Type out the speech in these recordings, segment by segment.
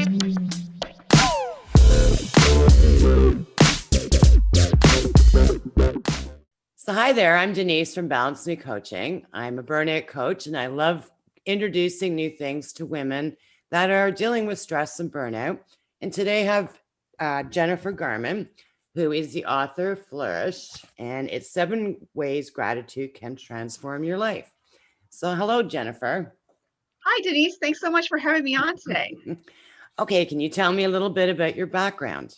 So hi there, I'm Denise from Balance Me Coaching. I'm a burnout coach and I love introducing new things to women that are dealing with stress and burnout. And today I have Jennifer Garman, who is the author of Flourish, and it's 7 ways gratitude can transform your life. So hello, Jennifer. Hi, Denise. Thanks so much for having me on today. Okay, can you tell me a little bit about your background?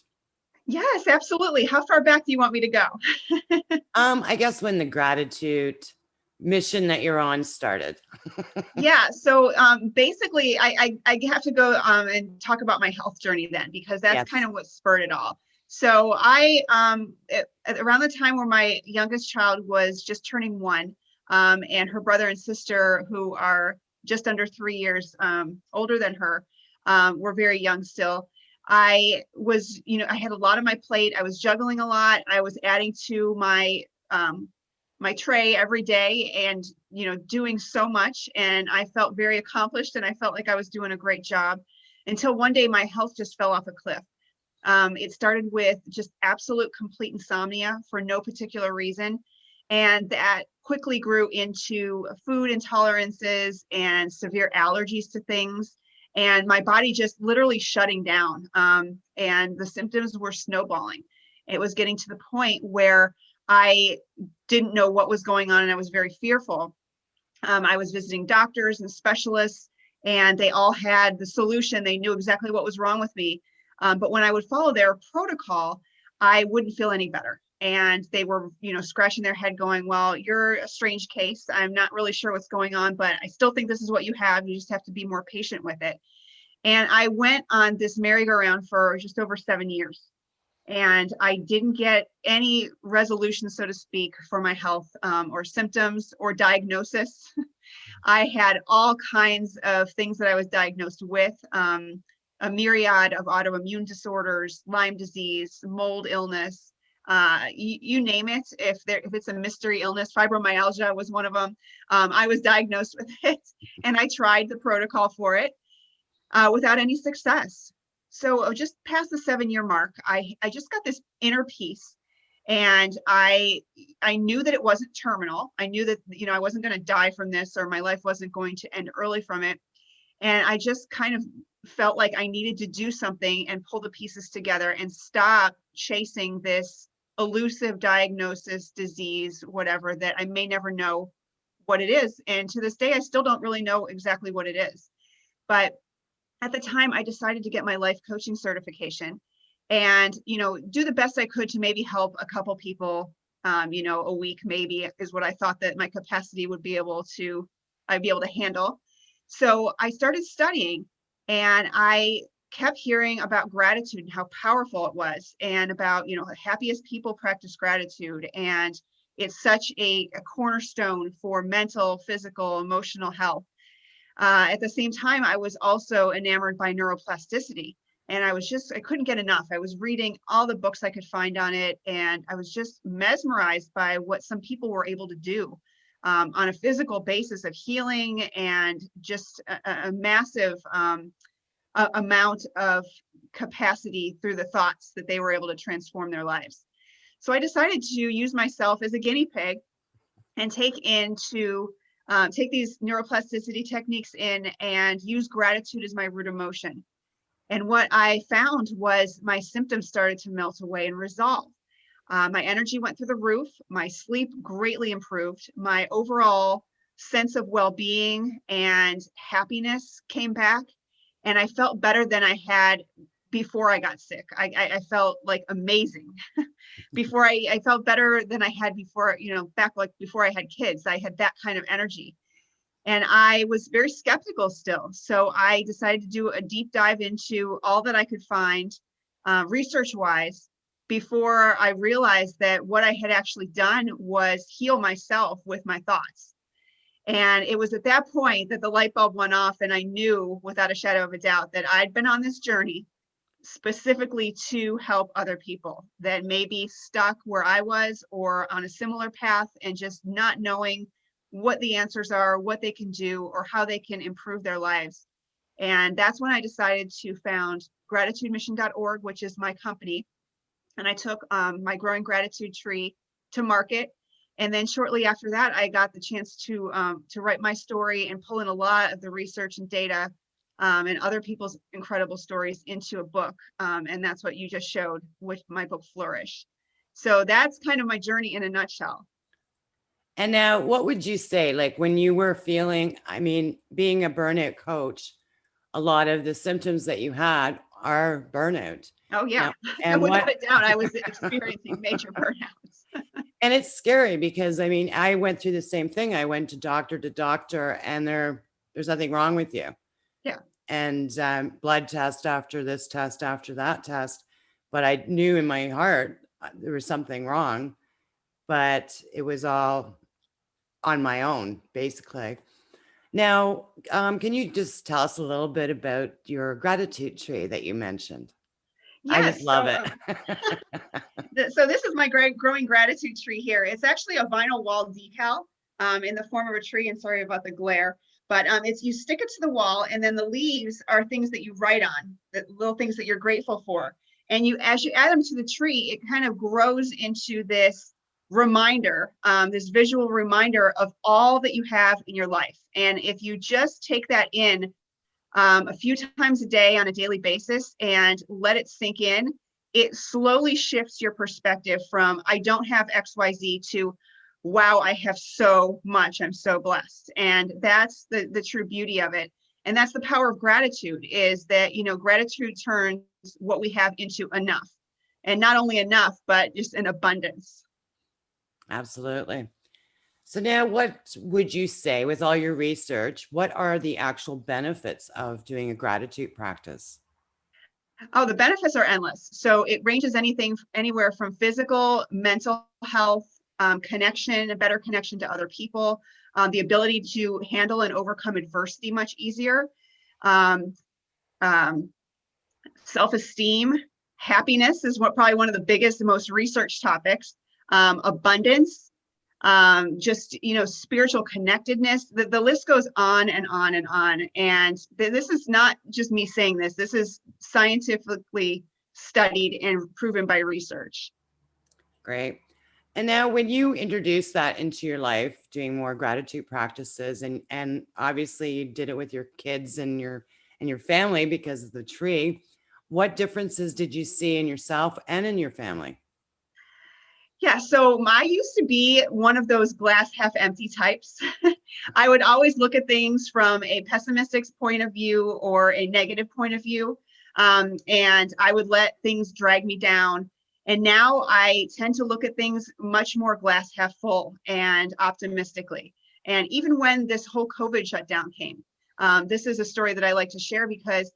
Yes, absolutely. How far back do you want me to go? I guess when the gratitude mission that you're on started. Yeah, so basically, I have to go and talk about my health journey then, because that's Yes. kind of what spurred it all. So around the time where my youngest child was just turning 1, and her brother and sister, who are just under 3 years older than her, were very young still. I was, I had a lot on my plate. I was juggling a lot. I was adding to my tray every day and doing so much, and I felt very accomplished and I felt like I was doing a great job until one day my health just fell off a cliff. It started with just absolute complete insomnia for no particular reason, and that quickly grew into food intolerances and severe allergies to things, and my body just literally shutting down, and the symptoms were snowballing. It was getting to the point where I didn't know what was going on and I was very fearful. I was visiting doctors and specialists, and they all had the solution. They knew exactly what was wrong with me. But when I would follow their protocol, I wouldn't feel any better. And they were, scratching their head going, well, you're a strange case. I'm not really sure what's going on, but I still think this is what you have. You just have to be more patient with it. And I went on this merry-go-round for just over 7 years. And I didn't get any resolution, so to speak, for my health, or symptoms or diagnosis. I had all kinds of things that I was diagnosed with, a myriad of autoimmune disorders, Lyme disease, mold illness, you name it. If it's a mystery illness, fibromyalgia was one of them. I was diagnosed with it, and I tried the protocol for it without any success. So just past the 7-year mark, I just got this inner peace, and I knew that it wasn't terminal. I knew that I wasn't going to die from this, or my life wasn't going to end early from it. And I just kind of felt like I needed to do something and pull the pieces together and stop chasing this elusive diagnosis, disease, whatever, that I may never know what it is. And to this day, I still don't really know exactly what it is. But at the time, I decided to get my life coaching certification and, do the best I could to maybe help a couple people, a week maybe is what I thought that my capacity would be able to, I'd be able to handle. So I started studying, and I kept hearing about gratitude and how powerful it was, and about, the happiest people practice gratitude. And it's such a cornerstone for mental, physical, emotional health. At the same time, I was also enamored by neuroplasticity, and I couldn't get enough. I was reading all the books I could find on it, and I was just mesmerized by what some people were able to do on a physical basis of healing, and just a massive amount of capacity through the thoughts that they were able to transform their lives. So I decided to use myself as a guinea pig and take these neuroplasticity techniques in and use gratitude as my root emotion. And what I found was my symptoms started to melt away and resolve. My energy went through the roof. My sleep greatly improved. My overall sense of well-being and happiness came back. And I felt better than I had before I got sick. I felt like amazing. I felt better than I had before, back like before I had kids. I had that kind of energy. And I was very skeptical still. So I decided to do a deep dive into all that I could find research-wise, before I realized that what I had actually done was heal myself with my thoughts. And it was at that point that the light bulb went off, and I knew without a shadow of a doubt that I'd been on this journey specifically to help other people that may be stuck where I was, or on a similar path, and just not knowing what the answers are, what they can do, or how they can improve their lives. And that's when I decided to found gratitudemission.org, which is my company. And I took my growing gratitude tree to market. And then shortly after that, I got the chance to write my story and pull in a lot of the research and data and other people's incredible stories into a book. And that's what you just showed with my book, Flourish. So that's kind of my journey in a nutshell. And now, what would you say, like when you were feeling, I mean, being a burnout coach, a lot of the symptoms that you had are burnout. Oh, yeah. Now, and Without what, a doubt, I was experiencing major burnouts. and it's scary because I mean, I went through the same thing. I went to doctor, and there's nothing wrong with you. Yeah. And blood test after this test after that test, but I knew in my heart there was something wrong, but it was all on my own, basically. Now, can you just tell us a little bit about your gratitude tree that you mentioned? I just Yes. love it. So this is my growing gratitude tree here. It's actually a vinyl wall decal in the form of a tree. And sorry about the glare, but it's you stick it to the wall, and then the leaves are things that you write on, the little things that you're grateful for. And as you add them to the tree, it kind of grows into this reminder, this visual reminder of all that you have in your life. And if you just take that in a few times a day on a daily basis and let it sink in, it slowly shifts your perspective from I don't have XYZ to wow, I have so much, I'm so blessed. And that's the true beauty of it. And that's the power of gratitude, is that, gratitude turns what we have into enough. And not only enough, but just an abundance. Absolutely. So now what would you say with all your research, what are the actual benefits of doing a gratitude practice? Oh, the benefits are endless. So it ranges anywhere from physical, mental health, connection, a better connection to other people, the ability to handle and overcome adversity much easier, um, um, self-esteem, happiness is probably one of the biggest, most researched topics, abundance, just, spiritual connectedness. The list goes on and on and on. And this is not just me saying this. This is scientifically studied and proven by research. Great. And now when you introduce that into your life, doing more gratitude practices, and obviously you did it with your kids and your family because of the tree, what differences did you see in yourself and in your family? Yeah, so I used to be one of those glass half empty types. I would always look at things from a pessimistic point of view or a negative point of view. And I would let things drag me down. And now I tend to look at things much more glass half full and optimistically. And even when this whole COVID shutdown came, this is a story that I like to share because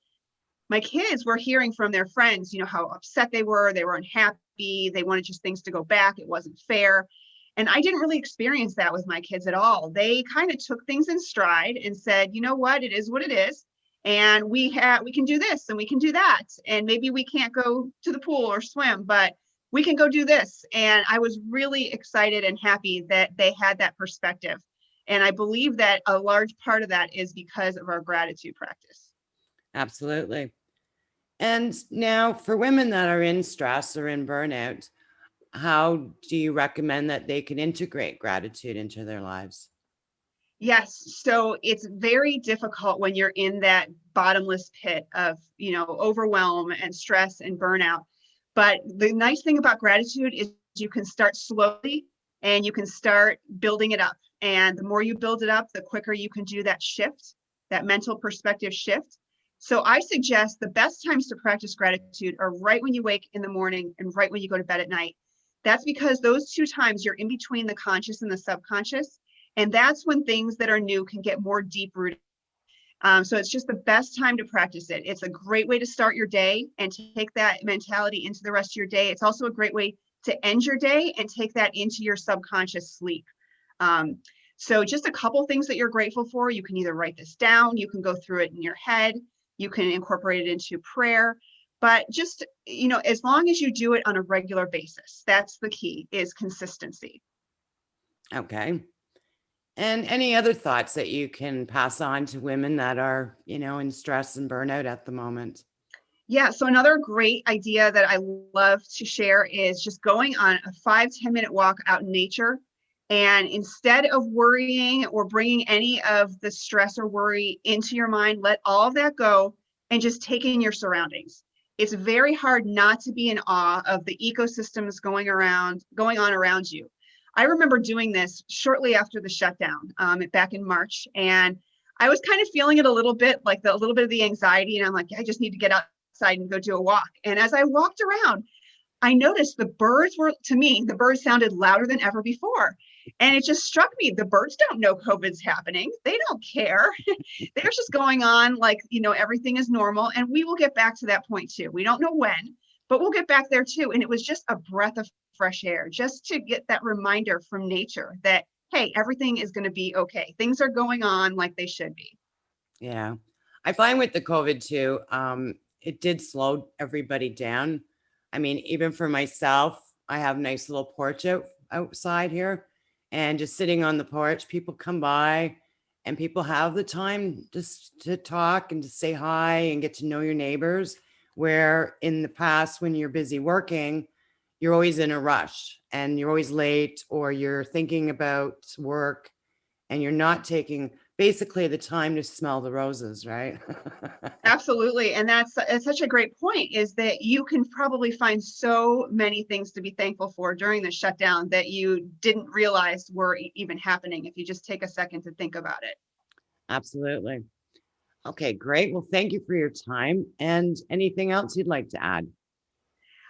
my kids were hearing from their friends, how upset they were unhappy, they wanted just things to go back, it wasn't fair. And I didn't really experience that with my kids at all. They kind of took things in stride and said, you know what, it is what it is. And we can do this and we can do that. And maybe we can't go to the pool or swim, but we can go do this. And I was really excited and happy that they had that perspective. And I believe that a large part of that is because of our gratitude practice. Absolutely. And now for women that are in stress or in burnout, how do you recommend that they can integrate gratitude into their lives? Yes. So it's very difficult when you're in that bottomless pit of, overwhelm and stress and burnout. But the nice thing about gratitude is you can start slowly and you can start building it up. And the more you build it up, the quicker you can do that shift, that mental perspective shift. So I suggest the best times to practice gratitude are right when you wake in the morning and right when you go to bed at night. That's because those two times you're in between the conscious and the subconscious. And that's when things that are new can get more deep rooted. So it's just the best time to practice it. It's a great way to start your day and take that mentality into the rest of your day. It's also a great way to end your day and take that into your subconscious sleep. So just a couple things that you're grateful for. You can either write this down, you can go through it in your head, you can incorporate it into prayer. But just, as long as you do it on a regular basis, that's the key, is consistency. Okay. And any other thoughts that you can pass on to women that are, in stress and burnout at the moment? Yeah, so another great idea that I love to share is just going on a 5-10 minute walk out in nature. And instead of worrying or bringing any of the stress or worry into your mind, let all of that go and just take in your surroundings. It's very hard not to be in awe of the ecosystems going on around you. I remember doing this shortly after the shutdown back in March, and I was kind of feeling it a little bit, like a little bit of the anxiety, and I'm like, I just need to get out and go do a walk. And as I walked around, I noticed the birds sounded louder than ever before. And it just struck me, the birds don't know COVID's happening. They don't care. They're just going on like, everything is normal. And we will get back to that point too. We don't know when, but we'll get back there too. And it was just a breath of fresh air, just to get that reminder from nature that, hey, everything is going to be okay. Things are going on like they should be. Yeah. I find with the COVID too, it did slow everybody down. I mean, even for myself, I have a nice little porch outside here, and just sitting on the porch, people come by and people have the time just to talk and to say hi and get to know your neighbors. Where in the past, when you're busy working, you're always in a rush and you're always late, or you're thinking about work and you're not taking basically the time to smell the roses, right? Absolutely. And that's such a great point, is that you can probably find so many things to be thankful for during the shutdown that you didn't realize were even happening if you just take a second to think about it. Absolutely. Okay, great. Well, thank you for your time. And anything else you'd like to add?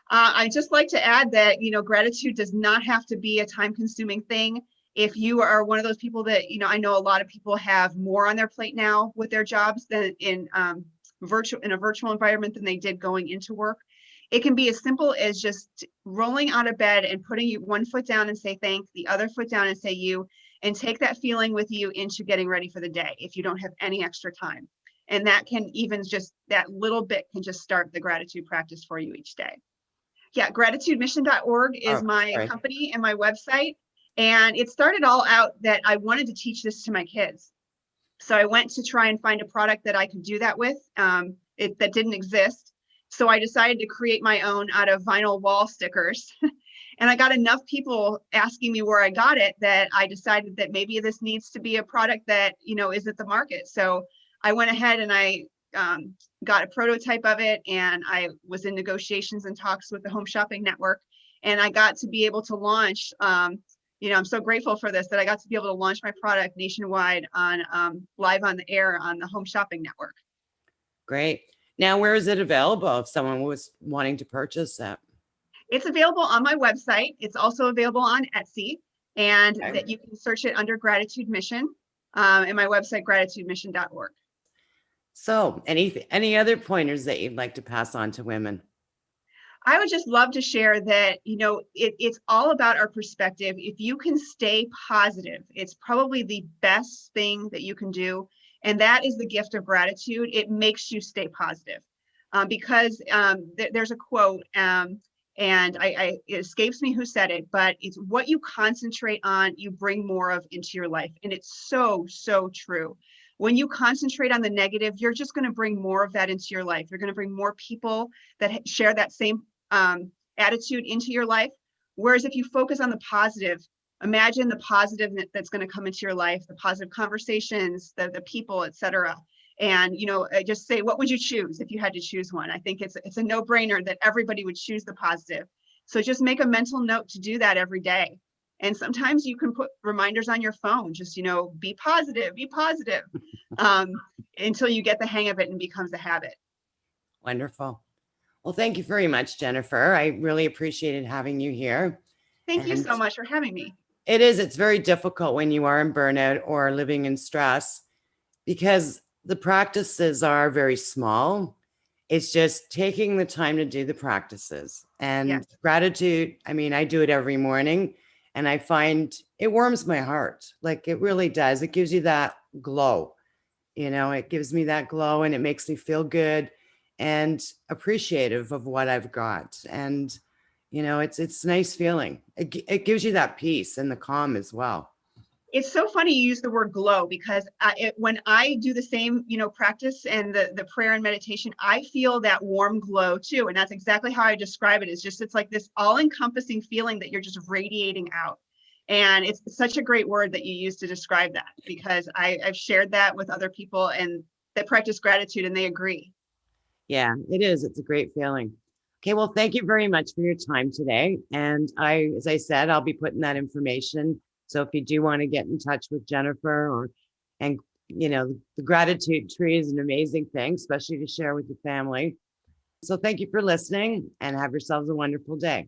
I just like to add that, gratitude does not have to be a time consuming thing. If you are one of those people that, I know a lot of people have more on their plate now with their jobs than in a virtual environment than they did going into work. It can be as simple as just rolling out of bed and putting one foot down and say thank, the other foot down and say you, and take that feeling with you into getting ready for the day if you don't have any extra time. And that can even just, that little bit can just start the gratitude practice for you each day. Yeah, gratitudemission.org is Oh, my sorry. company and my website. And it started all out that I wanted to teach this to my kids. So I went to try and find a product that I could do that with that didn't exist. So I decided to create my own out of vinyl wall stickers. And I got enough people asking me where I got it that I decided that maybe this needs to be a product that, is at the market. So I went ahead and I got a prototype of it, and I was in negotiations and talks with the Home Shopping Network, and I got to be able to launch. I'm so grateful for this, that I got to be able to launch my product nationwide on live on the air on the Home Shopping Network. Great. Now, where is it available if someone was wanting to purchase it? It's available on my website. It's also available on Etsy, and Okay. that you can search it under Gratitude Mission, and my website, gratitudemission.org. So, any other pointers that you'd like to pass on to women? I would just love to share that, it's all about our perspective. If you can stay positive, it's probably the best thing that you can do. And that is the gift of gratitude. It makes you stay positive. Because there's a quote, and it escapes me who said it, but it's what you concentrate on, you bring more of into your life. And it's so, so true. When you concentrate on the negative, you're just going to bring more of that into your life. You're going to bring more people that share that same attitude into your life. Whereas if you focus on the positive, imagine the positive that's going to come into your life, the positive conversations, the people, etc. And just say, what would you choose if you had to choose one? I think it's a no-brainer that everybody would choose the positive. So just make a mental note to do that every day. And sometimes you can put reminders on your phone, just be positive, until you get the hang of it and becomes a habit. Wonderful. Well, thank you very much, Jennifer. I really appreciated having you here. Thank you And so much for having me. it's very difficult when you are in burnout or living in stress, because the practices are very small. It's just taking the time to do the practices. And Yes. gratitude, I mean, I do it every morning, and I find it warms my heart. Like, it really does. It gives you that glow. It gives me that glow, and it makes me feel good and appreciative of what I've got. And, it's a nice feeling. It gives you that peace and the calm as well. It's so funny you use the word glow, because when I do the same, practice and the prayer and meditation, I feel that warm glow too. And that's exactly how I describe it. It's like this all-encompassing feeling that you're just radiating out. And it's such a great word that you use to describe that, because I've shared that with other people and that practice gratitude, and they agree. Yeah, it is. It's a great feeling. Okay, well, thank you very much for your time today. And as I said, I'll be putting that information. So if you do want to get in touch with Jennifer, and the gratitude tree is an amazing thing, especially to share with the family. So thank you for listening, and have yourselves a wonderful day.